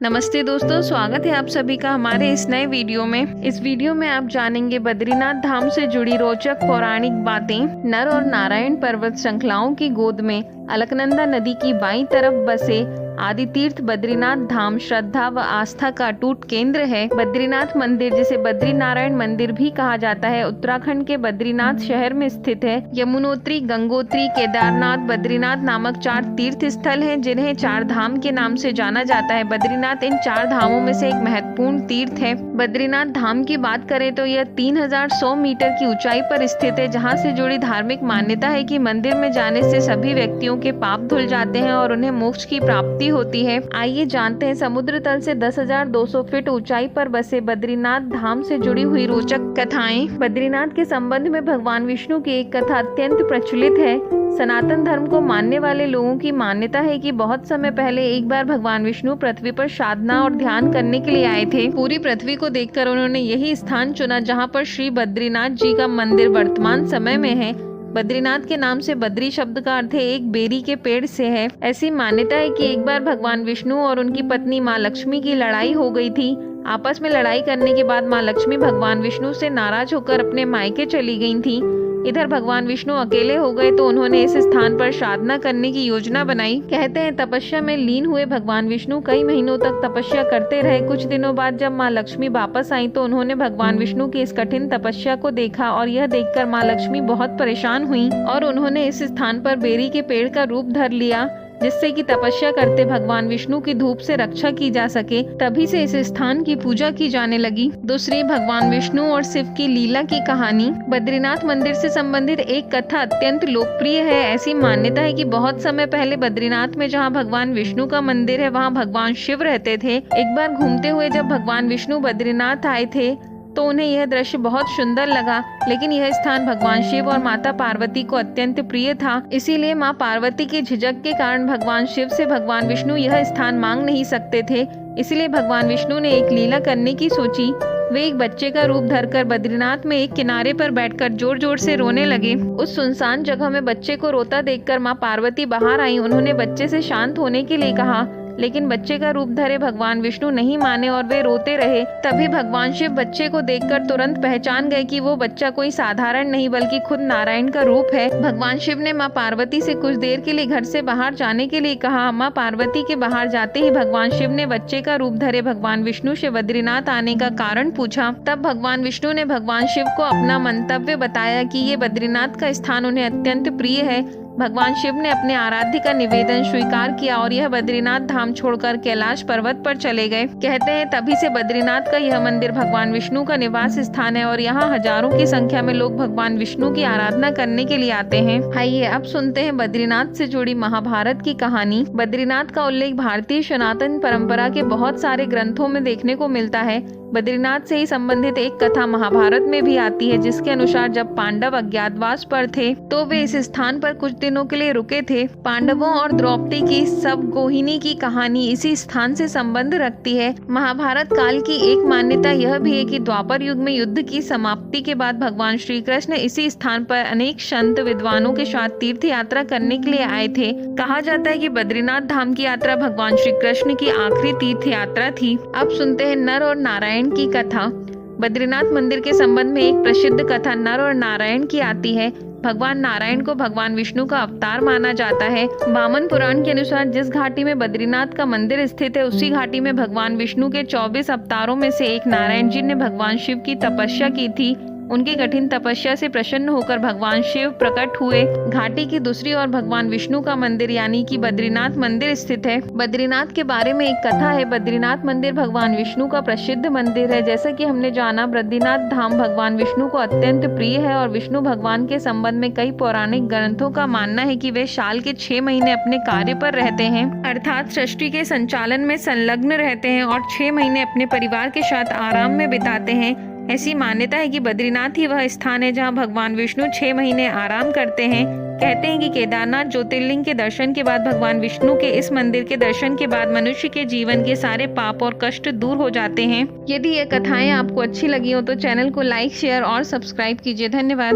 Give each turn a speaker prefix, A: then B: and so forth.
A: नमस्ते दोस्तों, स्वागत है आप सभी का हमारे इस नए वीडियो में। इस वीडियो में आप जानेंगे बद्रीनाथ धाम से जुड़ी रोचक पौराणिक बातें। नर और नारायण पर्वत श्रृंखलाओं की गोद में अलकनंदा नदी की बाईं तरफ बसे आदि तीर्थ बद्रीनाथ धाम श्रद्धा व आस्था का अटूट केंद्र है। बद्रीनाथ मंदिर, जिसे बद्री नारायण मंदिर भी कहा जाता है, उत्तराखंड के बद्रीनाथ शहर में स्थित है। यमुनोत्री, गंगोत्री, केदारनाथ, बद्रीनाथ नामक 4 तीर्थ स्थल हैं, जिन्हें 4 धाम के नाम से जाना जाता है। बद्रीनाथ इन 4 धामों में से एक महत्वपूर्ण तीर्थ है। बद्रीनाथ धाम की बात करें तो यह 3100 मीटर की ऊंचाई पर स्थित है, जहाँ से जुड़ी धार्मिक मान्यता है कि मंदिर में जाने से सभी व्यक्तियों के पाप धुल जाते हैं और उन्हें मोक्ष की प्राप्ति होती है। आइए जानते हैं समुद्र तल से 10,200 फीट ऊंचाई पर बसे बद्रीनाथ धाम से जुड़ी हुई रोचक कथाएं। बद्रीनाथ के संबंध में भगवान विष्णु की एक कथा अत्यंत प्रचलित है। सनातन धर्म को मानने वाले लोगों की मान्यता है कि बहुत समय पहले एक बार भगवान विष्णु पृथ्वी पर साधना और ध्यान करने के लिए आए थे। पूरी पृथ्वी को देखकर उन्होंने यही स्थान चुना जहाँ पर श्री बद्रीनाथ जी का मंदिर वर्तमान समय में है। बद्रीनाथ के नाम से बद्री शब्द का अर्थ है एक बेरी के पेड़ से है। ऐसी मान्यता है कि एक बार भगवान विष्णु और उनकी पत्नी माँ लक्ष्मी की लड़ाई हो गई थी। आपस में लड़ाई करने के बाद माँ लक्ष्मी भगवान विष्णु से नाराज होकर अपने मायके चली गई थी। इधर भगवान विष्णु अकेले हो गए तो उन्होंने इस स्थान पर साधना करने की योजना बनाई। कहते हैं तपस्या में लीन हुए भगवान विष्णु कई महीनों तक तपस्या करते रहे। कुछ दिनों बाद जब माँ लक्ष्मी वापस आई तो उन्होंने भगवान विष्णु की इस कठिन तपस्या को देखा और यह देखकर माँ लक्ष्मी बहुत परेशान हुई और उन्होंने इस स्थान पर बेरी के पेड़ का रूप धर लिया, जिससे कि तपस्या करते भगवान विष्णु की धूप से रक्षा की जा सके। तभी से इस स्थान की पूजा की जाने लगी। दूसरी, भगवान विष्णु और शिव की लीला की कहानी। बद्रीनाथ मंदिर से संबंधित एक कथा अत्यंत लोकप्रिय है। ऐसी मान्यता है कि बहुत समय पहले बद्रीनाथ में जहाँ भगवान विष्णु का मंदिर है, वहाँ भगवान शिव रहते थे। एक बार घूमते हुए जब भगवान विष्णु बद्रीनाथ आए थे तो उन्हें यह दृश्य बहुत सुंदर लगा, लेकिन यह स्थान भगवान शिव और माता पार्वती को अत्यंत प्रिय था। इसीलिए माँ पार्वती के झिझक के कारण भगवान शिव से भगवान विष्णु यह स्थान मांग नहीं सकते थे। इसलिए भगवान विष्णु ने एक लीला करने की सोची। वे एक बच्चे का रूप धरकर बद्रीनाथ में एक किनारे पर बैठकर जोर जोर से रोने लगे। उस सुनसान जगह में बच्चे को रोता देखकर माँ पार्वती बाहर आई। उन्होंने बच्चे से शांत होने के लिए कहा, लेकिन बच्चे का रूप धरे भगवान विष्णु नहीं माने और वे रोते रहे। तभी भगवान शिव बच्चे को देखकर तुरंत पहचान गए कि वो बच्चा कोई साधारण नहीं बल्कि खुद नारायण का रूप है। भगवान शिव ने माँ पार्वती से कुछ देर के लिए घर से बाहर जाने के लिए कहा। माँ पार्वती के बाहर जाते ही भगवान शिव ने बच्चे का रूप धरे भगवान विष्णु से बद्रीनाथ आने का कारण पूछा। तब भगवान विष्णु ने भगवान शिव को अपना मंतव्य बताया कि ये बद्रीनाथ का स्थान उन्हें अत्यंत प्रिय है। भगवान शिव ने अपने आराध्य का निवेदन स्वीकार किया और यह बद्रीनाथ धाम छोड़कर कैलाश पर्वत पर चले गए। कहते हैं तभी से बद्रीनाथ का यह मंदिर भगवान विष्णु का निवास स्थान है और यहाँ हजारों की संख्या में लोग भगवान विष्णु की आराधना करने के लिए आते हैं। आइए अब सुनते हैं बद्रीनाथ से जुड़ी महाभारत की कहानी। बद्रीनाथ का उल्लेख भारतीय सनातन परंपरा के बहुत सारे ग्रंथों में देखने को मिलता है। बद्रीनाथ से ही संबंधित एक कथा महाभारत में भी आती है, जिसके अनुसार जब पांडव अज्ञातवास पर थे तो वे इस स्थान पर कुछ दिनों के लिए रुके थे। पांडवों और द्रौपदी की सब गोहिनी की कहानी इसी स्थान से संबंध रखती है। महाभारत काल की एक मान्यता यह भी है कि द्वापर युग में युद्ध की समाप्ति के बाद भगवान श्री कृष्ण इसी स्थान पर अनेक संत विद्वानों के साथ तीर्थ यात्रा करने के लिए आए थे। कहा जाता है कि बद्रीनाथ धाम की यात्रा भगवान श्री कृष्ण की आखिरी तीर्थ यात्रा थी। अब सुनते हैं नर और नारायण की कथा। बद्रीनाथ मंदिर के संबंध में एक प्रसिद्ध कथा नर और नारायण की आती है। भगवान नारायण को भगवान विष्णु का अवतार माना जाता है। वामन पुराण के अनुसार जिस घाटी में बद्रीनाथ का मंदिर स्थित है, उसी घाटी में भगवान विष्णु के 24 अवतारों में से एक नारायण जी ने भगवान शिव की तपस्या की थी। उनकी कठिन तपस्या से प्रसन्न होकर भगवान शिव प्रकट हुए। घाटी की दूसरी ओर भगवान विष्णु का मंदिर यानी कि बद्रीनाथ मंदिर स्थित है। बद्रीनाथ के बारे में एक कथा है। बद्रीनाथ मंदिर भगवान विष्णु का प्रसिद्ध मंदिर है। जैसा कि हमने जाना, बद्रीनाथ धाम भगवान विष्णु को अत्यंत प्रिय है और विष्णु भगवान के संबंध में कई पौराणिक ग्रंथों का मानना है कि वे साल के 6 महीने अपने कार्य पर रहते हैं, अर्थात सृष्टि के संचालन में संलग्न रहते हैं और 6 महीने अपने परिवार के साथ आराम में बिताते हैं। ऐसी मान्यता है कि बद्रीनाथ ही वह स्थान है जहां भगवान विष्णु 6 महीने आराम करते हैं। कहते हैं कि केदारनाथ ज्योतिर्लिंग के दर्शन के बाद भगवान विष्णु के इस मंदिर के दर्शन के बाद मनुष्य के जीवन के सारे पाप और कष्ट दूर हो जाते हैं। यदि ये कथाएं आपको अच्छी लगी हो तो चैनल को लाइक, शेयर और सब्सक्राइब कीजिए। धन्यवाद।